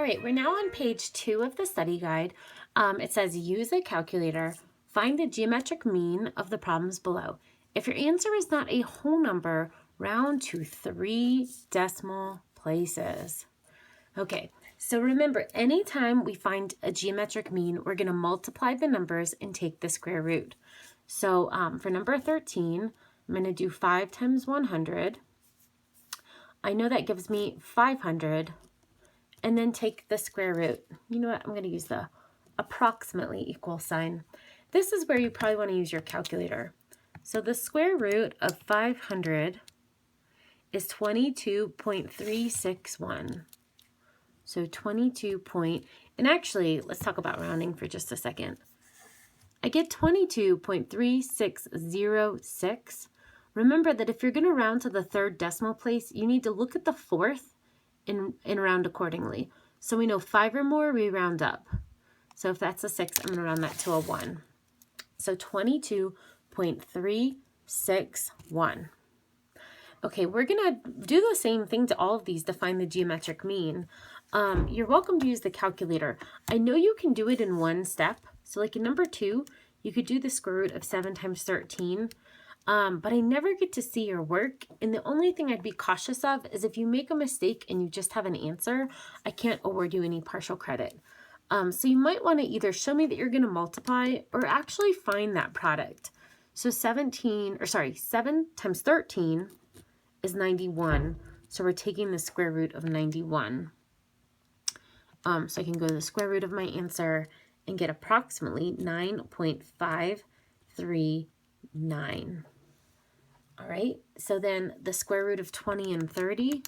All right, we're now on page 2 of the study guide. It says use a calculator, find the geometric mean of the problems below. If your answer is not a whole number, round to 3 decimal places. Okay, so remember, anytime we find a geometric mean, we're going to multiply the numbers and take the square root. So for number 13, I'm going to do 5 times 100. I know that gives me 500. And then take the square root. You know what? I'm going to use the approximately equal sign. This is where you probably want to use your calculator. So the square root of 500 is 22.361. So 22 point, and actually, let's talk about rounding for just a second. I get 22.3606. Remember that if you're going to round to the third decimal place, you need to look at the fourth and round accordingly. So we know 5 or more, we round up. So if that's a 6, I'm going to round that to a 1. So 22.361. Okay, we're going to do the same thing to all of these to find the geometric mean. You're welcome to use the calculator. I know you can do it in one step. So like in number 2, you could do the square root of 7 times 13. But I never get to see your work, and the only thing I'd be cautious of is if you make a mistake and you just have an answer, I can't award you any partial credit. So you might want to either show me that you're going to multiply or actually find that product. So 7 times 13 is 91, so we're taking the square root of 91. So I can go to the square root of my answer and get approximately 9.539. All right, so then the square root of 20 and 30,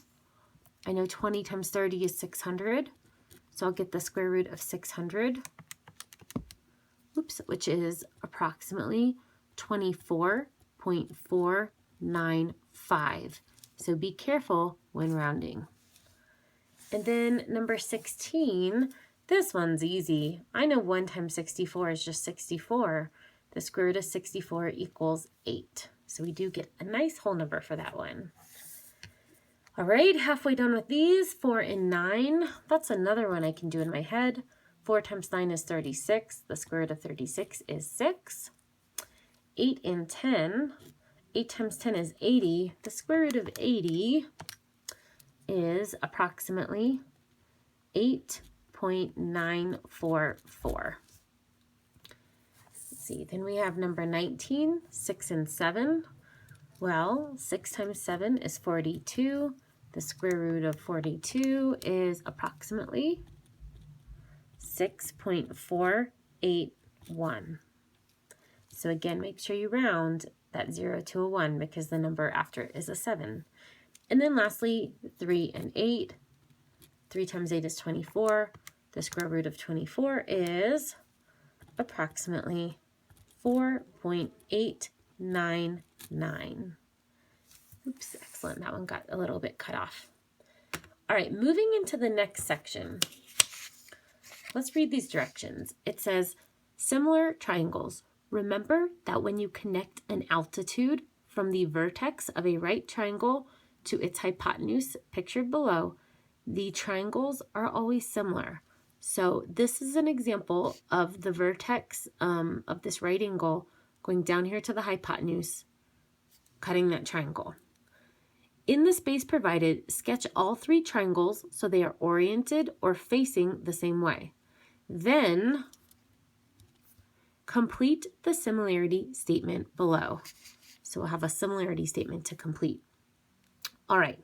I know 20 times 30 is 600, so I'll get the square root of 600, which is approximately 24.495. So be careful when rounding. And then number 16, this one's easy. I know 1 times 64 is just 64. The square root of 64 equals 8. So we do get a nice whole number for that one. All right, halfway done with these. 4 and 9. That's another one I can do in my head. 4 times 9 is 36. The square root of 36 is 6. 8 and 10. 8 times 10 is 80. The square root of 80 is approximately 8.944. See, then we have number 19, 6 and 7. Well, 6 times 7 is 42. The square root of 42 is approximately 6.481. So again, make sure you round that 0 to a 1 because the number after it is a 7. And then lastly, 3 and 8. 3 times 8 is 24. The square root of 24 is approximately 4.899. Oops, excellent. That one got a little bit cut off. All right, moving into the next section. Let's read these directions. It says, similar triangles. Remember that when you connect an altitude from the vertex of a right triangle to its hypotenuse pictured below, the triangles are always similar. So this is an example of the vertex of this right angle going down here to the hypotenuse, cutting that triangle. In the space provided, sketch all 3 triangles so they are oriented or facing the same way. Then complete the similarity statement below. So we'll have a similarity statement to complete. All right,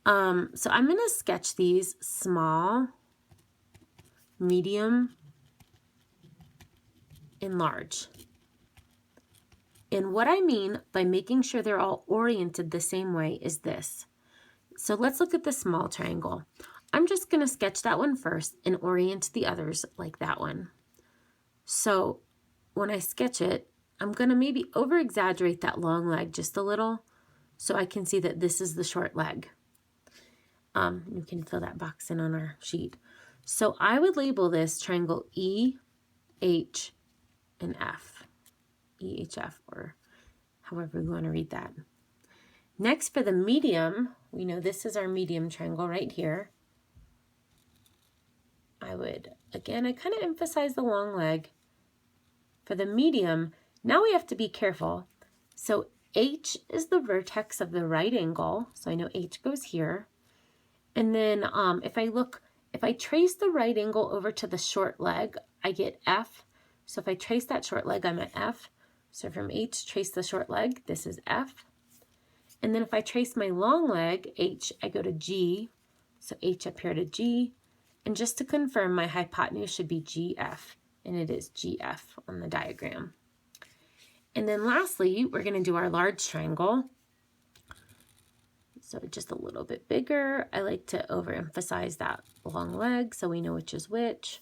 so I'm going to sketch these small, medium, and large. And what I mean by making sure they're all oriented the same way is this. So let's look at the small triangle. I'm just going to sketch that one first and orient the others like that one. So when I sketch it, I'm going to maybe over-exaggerate that long leg just a little so I can see that this is the short leg. You can fill that box in on our sheet. So I would label this triangle E, H, and F. EHF, or however we want to read that. Next, for the medium, we know this is our medium triangle right here. I kind of emphasize the long leg. For the medium, now we have to be careful. So H is the vertex of the right angle. So I know H goes here. And then if I trace the right angle over to the short leg, I get F. So if I trace that short leg, I'm at F. So from H, trace the short leg, this is F. And then if I trace my long leg, H, I go to G. So H up here to G. And just to confirm, my hypotenuse should be GF. And it is GF on the diagram. And then lastly, we're going to do our large triangle. So just a little bit bigger. I like to overemphasize that long leg so we know which is which.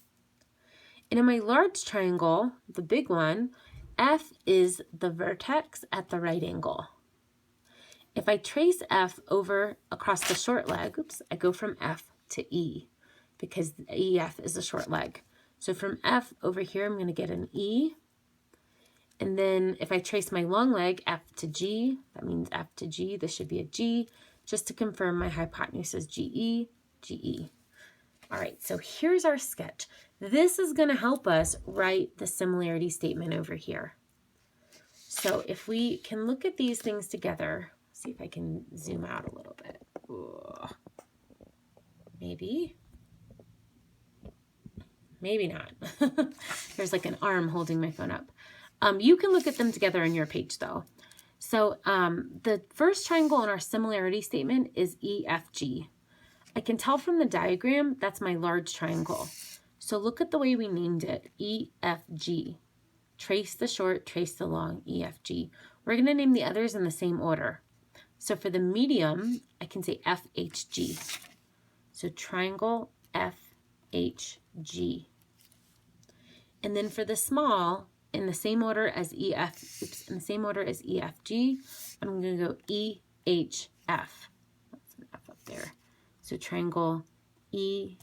And in my large triangle, the big one, F is the vertex at the right angle. If I trace F over across the short leg, I go from F to E because EF is a short leg. So from F over here, I'm going to get an E. And then if I trace my long leg, F to G, that means F to G, this should be a G. Just to confirm, my hypotenuse is GE, GE. All right, so here's our sketch. This is going to help us write the similarity statement over here. So if we can look at these things together, see if I can zoom out a little bit. Ooh. Maybe not. There's like an arm holding my phone up. You can look at them together on your page though. So the first triangle in our similarity statement is EFG. I can tell from the diagram that's my large triangle. So look at the way we named it, EFG. Trace the short, trace the long, EFG. We're going to name the others in the same order. So for the medium, I can say FHG. So triangle FHG. And then for the small, in the same order as EFG, I'm going to go EHF. That's an F up there. So triangle EHF.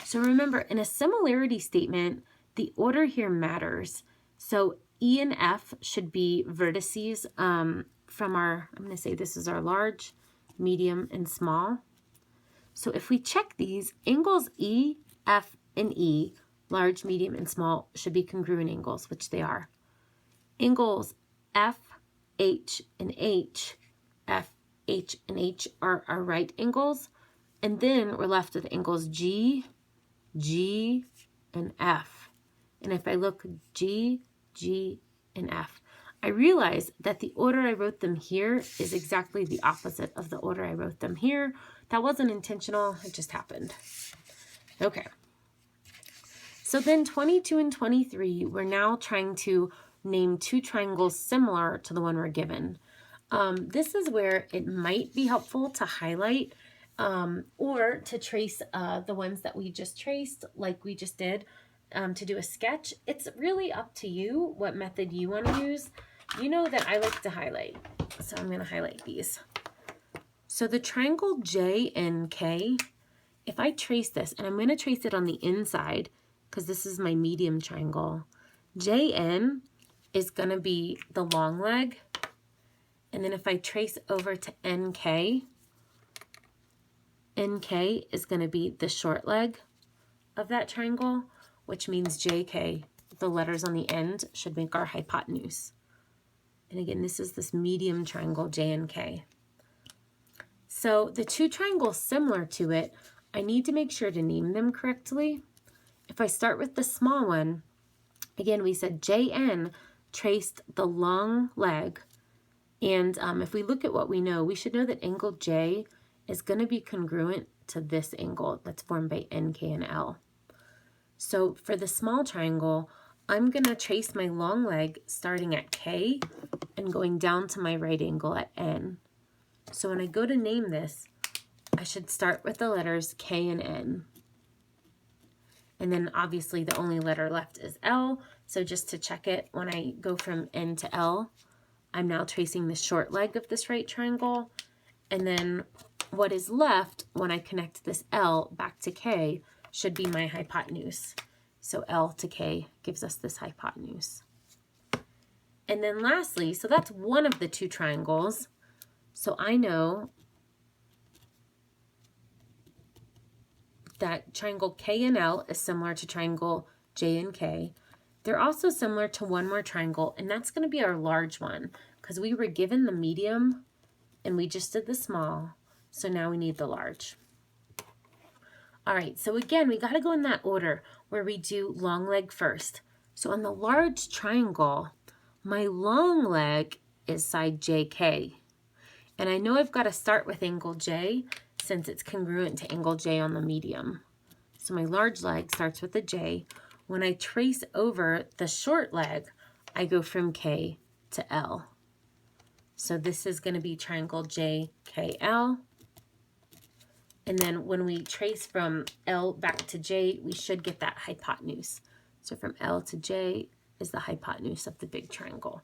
So remember, in a similarity statement, the order here matters. So E and F should be vertices from our, I'm going to say this is our large, medium, and small. So if we check these, angles E, F, and E, large, medium, and small, should be congruent angles, which they are. Angles F, H, and H, F, H, and H are our right angles. And then we're left with angles G, G, and F. And if I look G, G, and F, I realize that the order I wrote them here is exactly the opposite of the order I wrote them here. That wasn't intentional, it just happened. Okay. So then 22 and 23, we're now trying to name two triangles similar to the one we're given. This is where it might be helpful to highlight or to trace the ones that we just traced, like we just did, to do a sketch. It's really up to you what method you want to use. You know that I like to highlight, so I'm going to highlight these. So the triangle JNK, if I trace this, and I'm going to trace it on the inside, because this is my medium triangle, JN is going to be the long leg. And then if I trace over to NK, NK is going to be the short leg of that triangle, which means JK, the letters on the end, should make our hypotenuse. And again, this is this medium triangle, JNK. So the two triangles similar to it, I need to make sure to name them correctly. If I start with the small one, again, we said JN traced the long leg. And if we look at what we know, we should know that angle J is going to be congruent to this angle that's formed by NK and L. So for the small triangle, I'm going to trace my long leg starting at K and going down to my right angle at N. So when I go to name this, I should start with the letters K and N. And then obviously the only letter left is L. So just to check it, when I go from N to L, I'm now tracing the short leg of this right triangle. And then what is left when I connect this L back to K should be my hypotenuse. So L to K gives us this hypotenuse. And then lastly, so that's one of the two triangles. So I know that triangle K and L is similar to triangle J and K. They're also similar to one more triangle, and that's going to be our large one because we were given the medium and we just did the small. So now we need the large. All right, so again, we got to go in that order where we do long leg first. So on the large triangle, my long leg is side JK. And I know I've got to start with angle J since it's congruent to angle J on the medium. So my large leg starts with a J. When I trace over the short leg, I go from K to L. So this is going to be triangle JKL. And then when we trace from L back to J, we should get that hypotenuse. So from L to J is the hypotenuse of the big triangle.